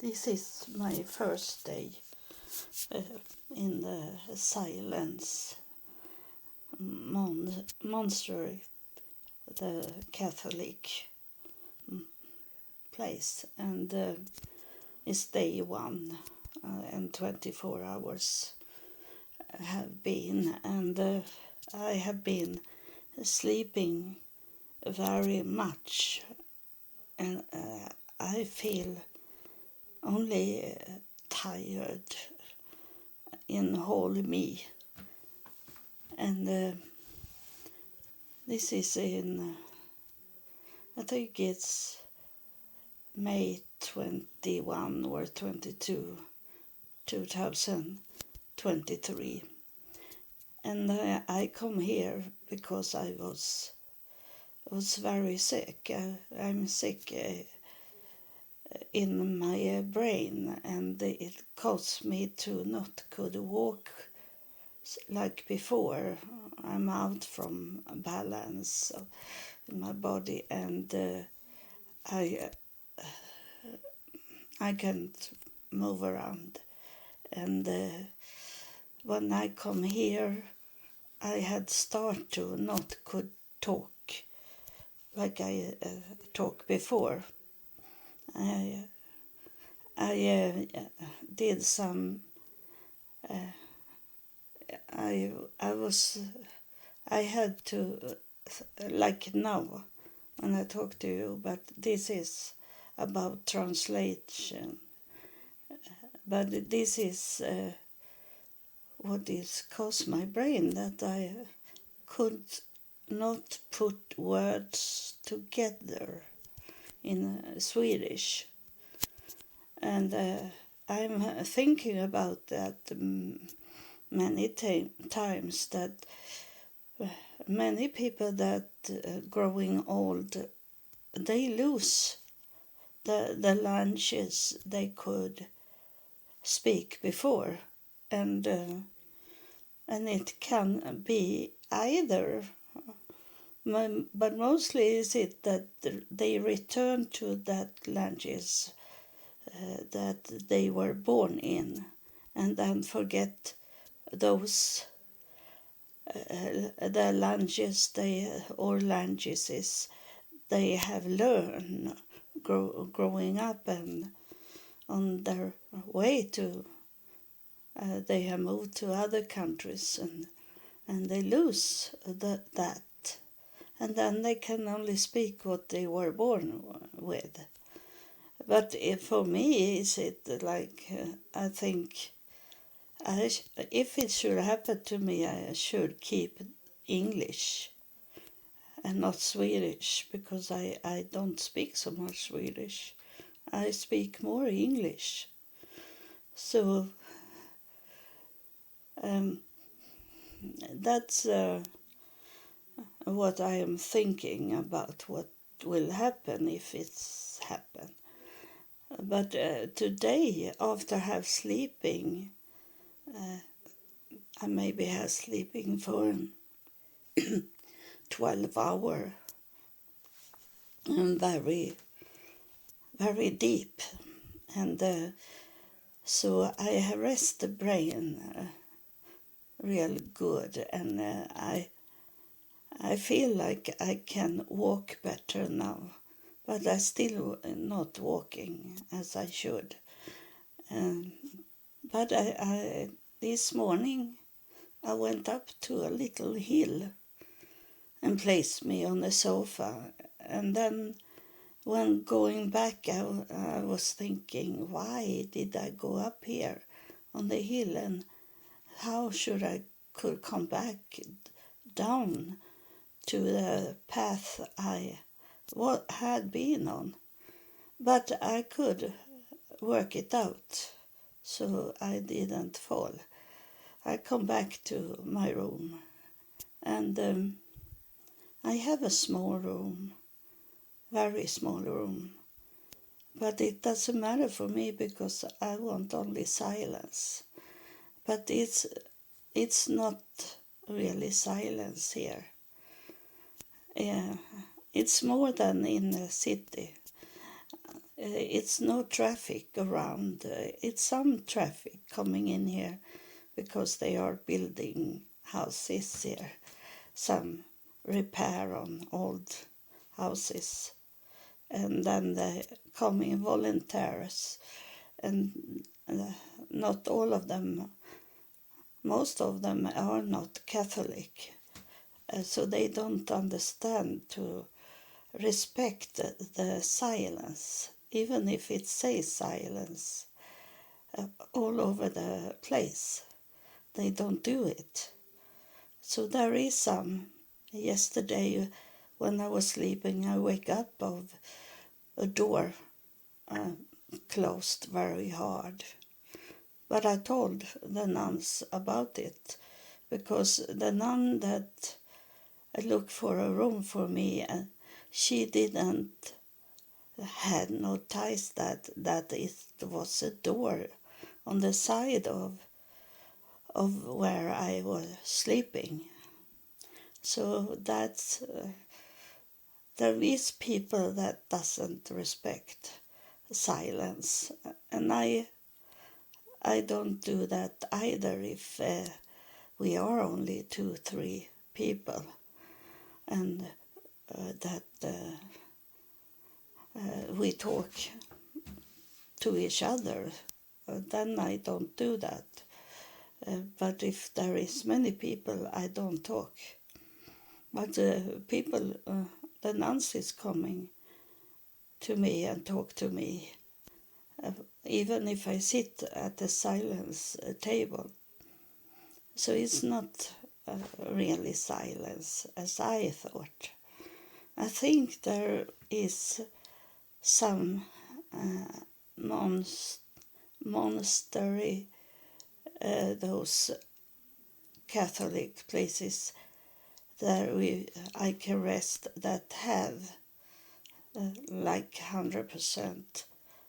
This is my first day in the silence monastery, the Catholic place, and it's day 1, and 24 hours have been, and I have been sleeping very much, and I feel only tired in whole me. And this is in, I think it's May 21 or 22, 2023. And I come here because I was very sick. I'm sick in my brain, and it caused me to not could walk like before. I'm out from balance in my body, and I can't move around. And when I come here, I had started to not could talk like I talked before. I did some. I had to, like now when I talk to you, but this is about translation. But this is what is caused my brain, that I could not put words together in Swedish. And I'm thinking about that many times, that many people that growing old, they lose the languages they could speak before, and it can be either, but mostly is it that they return to that languages that they were born in, and then forget those the languages languages they have learned growing up, and on their way to they have moved to other countries, and they lose that, and then they can only speak what they were born with. But for me, is it like I think if it should happen to me, I should keep English and not Swedish, because I don't speak so much Swedish. I speak more English. So that's what I am thinking about, what will happen if it's happened. But today, after have sleeping, I maybe have sleeping for 12 hours, and very, very deep. And so I have rest the brain real good, and I feel like I can walk better now, but I still not walking as I should. But I this morning I went up to a little hill and placed me on the sofa, and then when going back I was thinking, why did I go up here on the hill, and how should I could come back down to the path I had been on. But I could work it out, so I didn't fall. I come back to my room, and I have a small room, very small room, but it doesn't matter for me because I want only silence. But it's not really silence here. It's more than in the city. it's no traffic around. It's some traffic coming in here because they are building houses here. Some repair on old houses. And then they come in volunteers. And not all of them, most of them are not Catholic. So they don't understand to respect the silence, even if it says silence all over the place. They don't do it. So there is some. Yesterday, when I was sleeping, I wake up of a door closed very hard. But I told the nuns about it, because the nun that looked for a room for me, she didn't had noticed that it was a door on the side of where I was sleeping. So that's there is people that doesn't respect silence, and I don't do that either if we are only 2-3 people, and that we talk to each other. Then I don't do that. But if there is many people, I don't talk. But people, the nuns is coming to me and talk to me, even if I sit at the silence table. So it's not really silence as I thought. I think there is some monastery, those Catholic places that I can rest, that have like 100%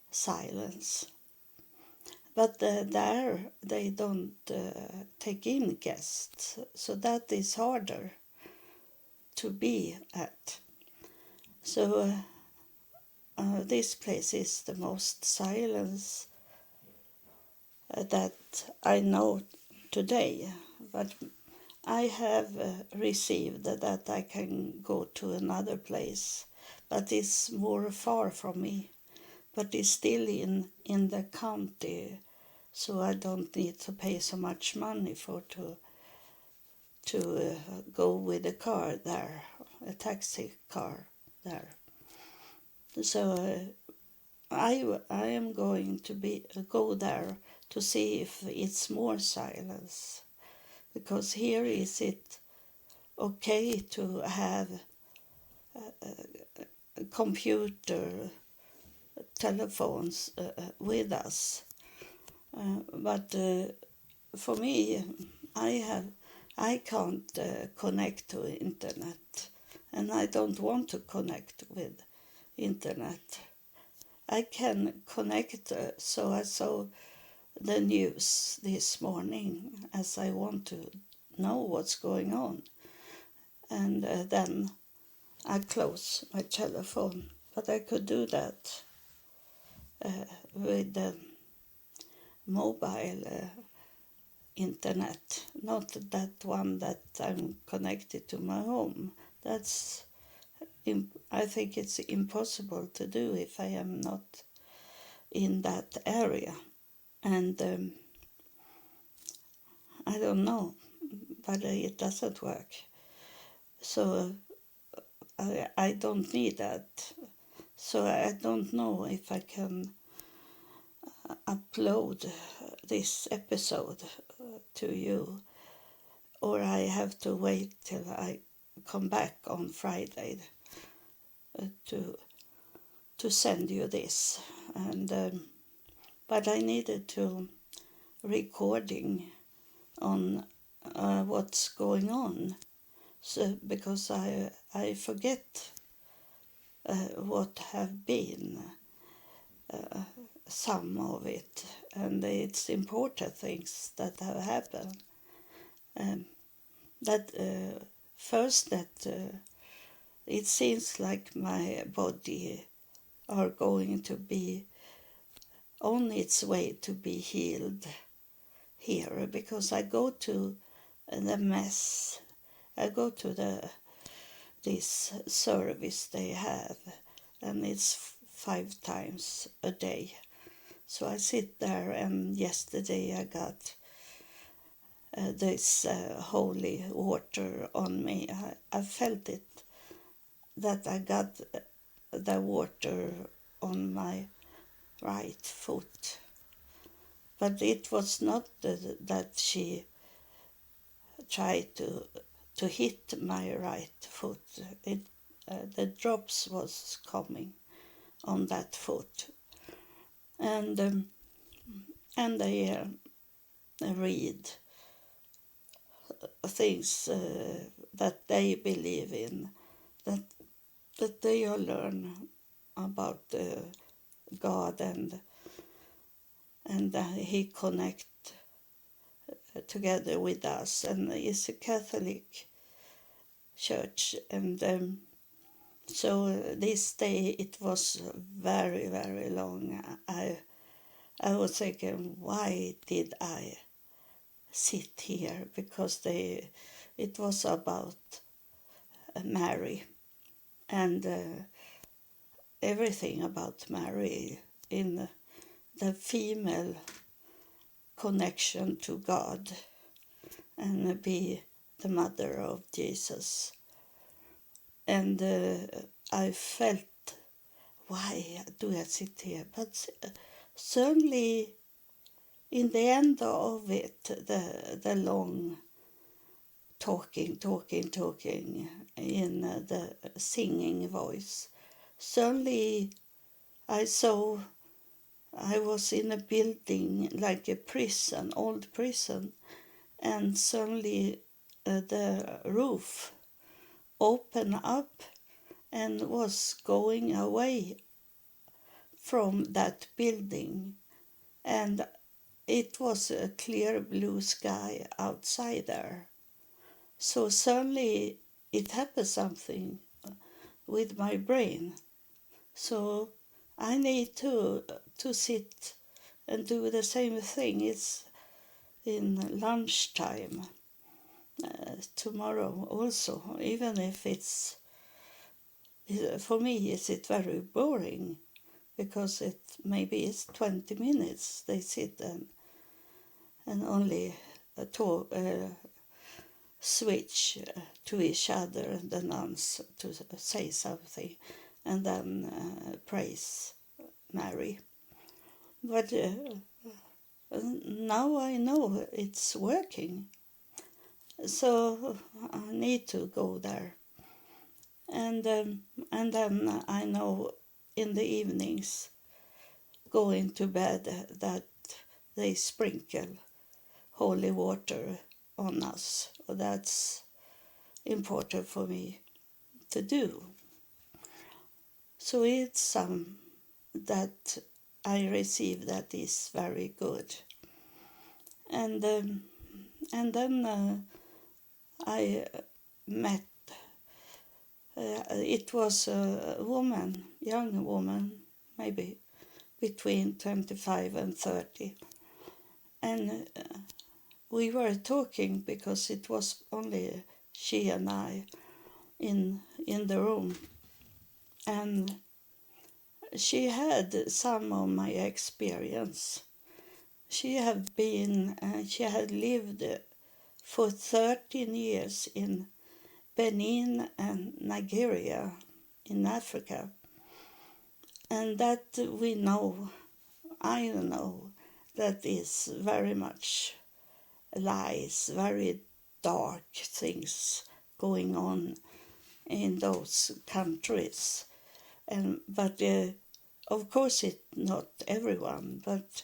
silence. But there they don't take in guests, so that is harder to be at. So this place is the most silence that I know today. But I have received that I can go to another place, but it's more far from me. But it's still in the county, so I don't need to pay so much money to go with a car there, a taxi car there. So I am going to go there to see if it's more silence, because here is it okay to have computer telephones with us, but for me, I can't connect to internet, and I don't want to connect with internet. I can connect, so I saw the news this morning, as I want to know what's going on, and then I close my telephone. But I could do that with the mobile internet, not that one that I'm connected to my home. I think it's impossible to do if I am not in that area. And I don't know, but it doesn't work. So I don't need that. So I don't know if I can upload this episode to you, or I have to wait till I come back on Friday to send you this. And but I needed to recording on what's going on, so because I forget what have been some of it, and it's important things that have happened. First that it seems like my body are going to be on its way to be healed here, because I go to the Mass, I go to this service they have, and it's 5 times a day. So I sit there, and yesterday I got this holy water on me. I felt it, that I got the water on my right foot. But it was not that she tried to hit my right foot. The drops was coming on that foot. And I read things that they believe in, that they learn about God, and He connect together with us, and it's a Catholic church. And so this day it was very, very long. I was thinking, why did I sit here? Because it was about Mary, and everything about Mary in the female connection to God, and be the mother of Jesus. And I felt, why do I sit here? But certainly in the end of it, the long talking in the singing voice, suddenly I saw I was in a building like a prison, old prison, and suddenly the roof opened up and was going away from that building, and it was a clear blue sky outside there. So suddenly it happened something with my brain. So I need to sit and do the same thing. It's in lunchtime tomorrow also, even if it's, for me, is it very boring, because maybe it's 20 minutes they sit and only talk, switch to each other, the nuns, to say something, and then praise Mary. But now I know it's working, so I need to go there. And then I know in the evenings, going to bed, that they sprinkle holy water on us. That's important for me to do. So it's some that I receive that is very good. And then I met, it was a woman, young woman, maybe between 25 and 30. And we were talking, because it was only she and I in the room. And she had some of my experience. She had lived for 13 years in Benin and Nigeria in Africa. And that we know, I know, that is very much lies, very dark things going on in those countries. But of course it's not everyone, but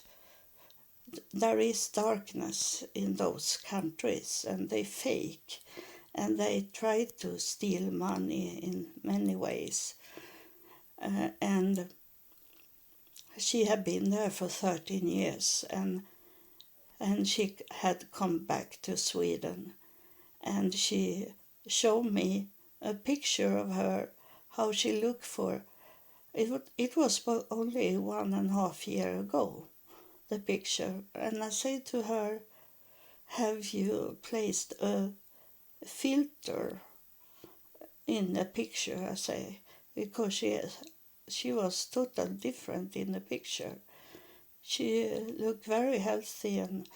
there is darkness in those countries, and they fake, and they try to steal money in many ways. And she had been there for 13 years, and she had come back to Sweden, and she showed me a picture of her, how she looked for It was only 1.5 years ago, the picture. And I say to her, have you placed a filter in the picture? I say, because she was totally different in the picture. She looked very healthy and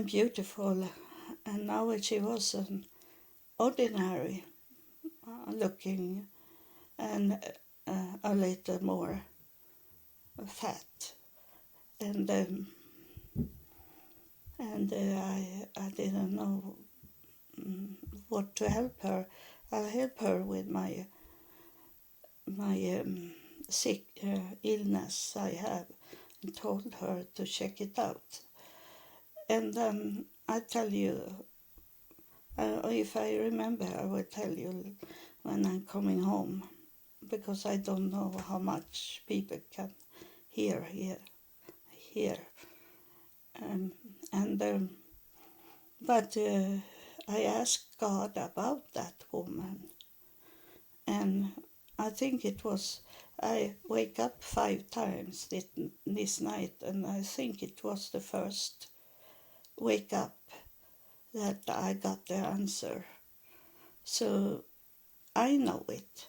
beautiful, and now she was an ordinary looking and a little more fat. I didn't know what to help her. I help her with my sick illness I have, and told her to check it out. And I tell you, if I remember, I will tell you when I'm coming home, because I don't know how much people can hear here. But I asked God about that woman, and I think it was, I wake up 5 times this night, and I think it was the first wake up that I got the answer. So I know it,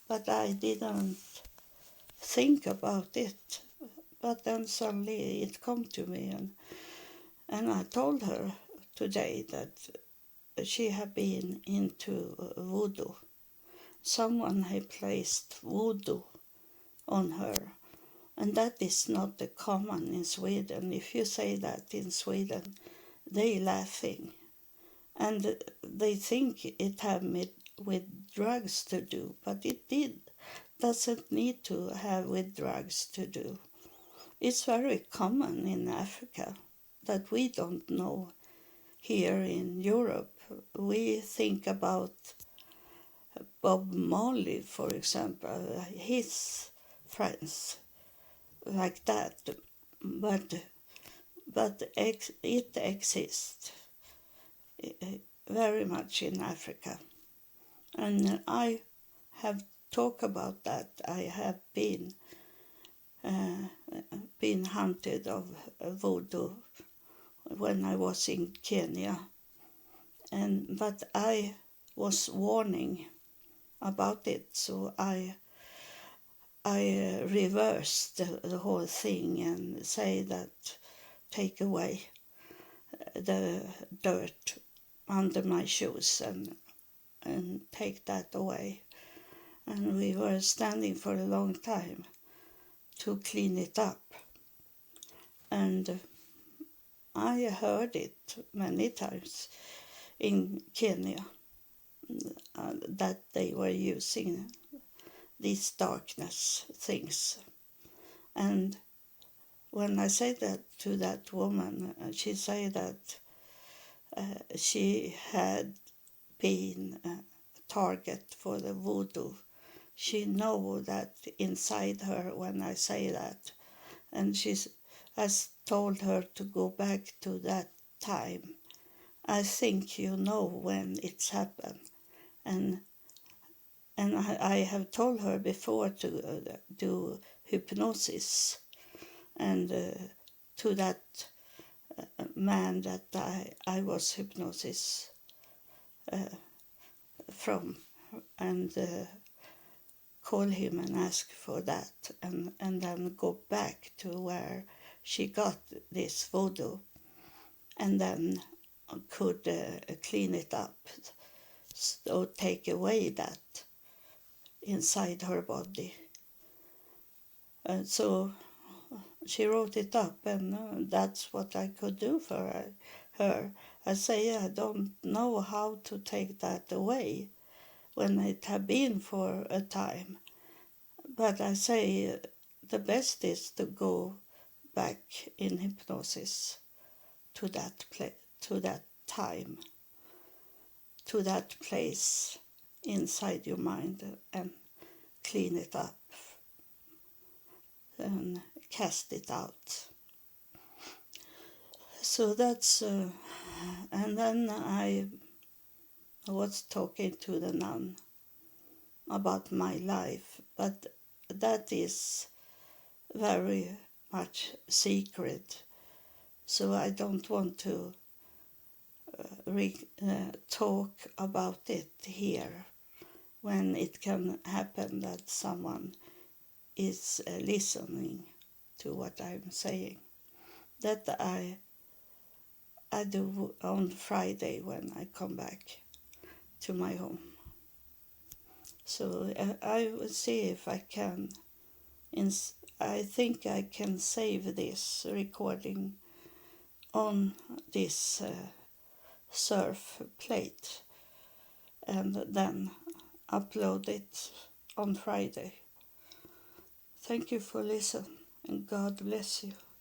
but I didn't think about it. But then suddenly it come to me, and I told her today that she had been into voodoo. Someone had placed voodoo on her, and that is not the common in Sweden. If you say that in Sweden, they laughing, and they think it had with drugs to do, but it doesn't need to have with drugs to do. It's very common in Africa that we don't know here in Europe. We think about Bob Marley, for example, his friends, like that, but it exists very much in Africa, and I have talked about that. I have been hunted of voodoo when I was in Kenya, but I was warning about it, so I reversed the whole thing and say that take away the dirt under my shoes and take that away. And we were standing for a long time to clean it up. And I heard it many times in Kenya that they were using these darkness things. And when I said that to that woman, she said that she had been a target for the voodoo. She know that inside her when I say that. And she has told her to go back to that time. I think you know when it's happened. And I have told her before to do hypnosis, and to that man that I was hypnosis from, and call him and ask for that, and then go back to where she got this voodoo, and then could clean it up, so take away that inside her body. And so she wrote it up, and that's what I could do for her. I say I don't know how to take that away when it had been for a time, but I say the best is to go back in hypnosis to that to that time, to that place inside your mind, and clean it up and cast it out. So that's and then I was talking to the nun about my life, but that is very much secret, so I don't want to talk about it here, when it can happen that someone is listening to what I'm saying. That I do on Friday when I come back to my home. So I will see if I can. I think I can save this recording on this surf plate and then upload it on Friday. Thank you for listening, and God bless you.